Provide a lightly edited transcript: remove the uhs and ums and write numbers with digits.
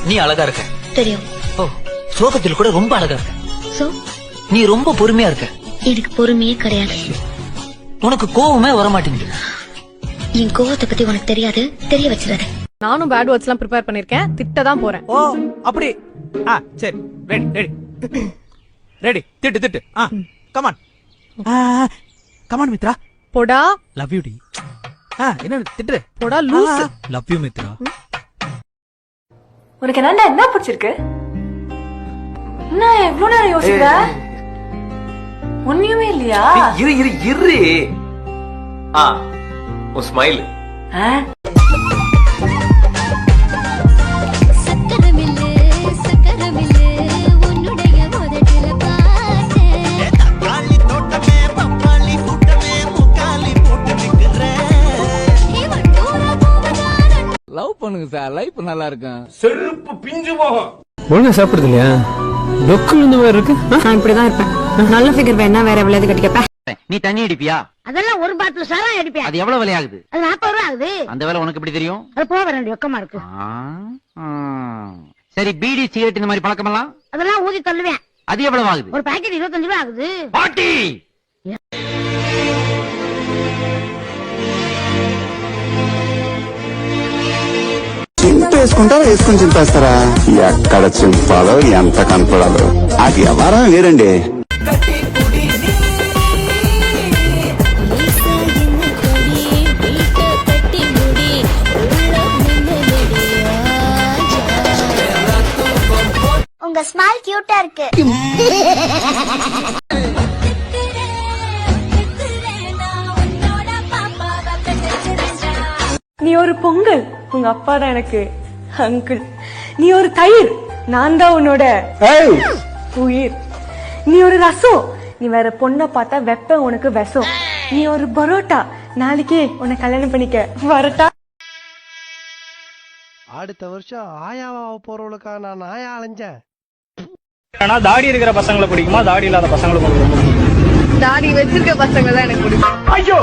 நீ அழகா இருக்க. தெரியும். ஓ, சோகத்தில் கூட ரொம்ப அழகா இருக்க. சோ நீ ரொம்ப பொறுமையா இருக்க. எனக்கு பொறுமையே கிடையாது. உனக்கு கோவமே வர மாட்டேங்குது. என் கோவத்தை பத்தி உனக்கு தெரியாது, தெரிய வச்சிடாத. நானும் பேட் வேர்ட்ஸ் எல்லாம் ப்ரிப்பேர் பண்ணிருக்கேன். திட்ட தான் போறேன். ஓ அப்படி. சரி, ரெடி ரெடி ரெடி. திட்டு. Come on come on Mithra. போடா. லவ் யூ டி. என்ன திட்டு? போடா லூஸ். Love you Mitra. உனக்கு என்ன பிடிச்சிருக்கு? என்ன எவ்வளவு நேரம் யோசிக்கிற? ஒண்ணுமே இல்லையா? இரு உன் ஸ்மைல். லவ் பண்ணுங்க சார், லைஃப் நல்லா இருக்கும். செருப்பு பிஞ்சு போகும். ஒழுங்கா சாப்பிடுது இல்லையா? டொக்குல இந்த மாதிரி இருக்கு. நான் இப்படிதான் இருப்பேன். நல்ல ஃபிகர் வேணா வேற விளையாட்டு கட்டிக்கப்ப. நீ தண்ணி அடிப்பியா? அதெல்லாம் ஒரு பாட்டில் சாரா அடிப்பேன். அது எவ்வளவு விலை ஆகுது? அது 40 ரூபா ஆகுது. அந்த வேலை உனக்கு எப்படி தெரியும்? அது போக வேண்டிய ரொக்கமா இருக்கு. சரி, பீடி சிகரெட் இந்த மாதிரி பழக்கம் எல்லாம்? அதெல்லாம் ஊதி தள்ளுவேன். அது எவ்வளவு ஆகுது? ஒரு பாக்கெட் 25 ரூபா ஆகுது. பாட்டி వేసుకుంటారా వేసుకుని చింపేస్తారా? ఎక్కడ చింపాలో ఎంత కనపడాలో అది ఎవరా వేరండి. உங்க ஸ்மைல் கியூட்டா இருக்கு. நீ ஒரு பொங்கல், உங்க அப்பா தான் எனக்கு அங்கிள். நீ ஒரு தயிர், நான் தான் உன்னோட உயிர். நீ ஒரு ரசம், நீ வேற பொண்ணை பார்த்தா வெப்ப உனக்கு விஷம். நீ ஒரு பரோட்டா, நாளைக்கே உன்னை கல்யாணம் பண்ணிக்க வரட்டா. அடுத்த வருஷம் ஆயாவா போறவளுக்கா நான் ஆயா அலைஞ்சேன். ஆனா தாடி இருக்கிற பசங்களை பிடிக்குமா, தாடி இல்லாத பசங்களை பிடிக்குமா? தாடி வச்சிருக்க பசங்க தான் எனக்கு பிடிக்கும். ஐயோ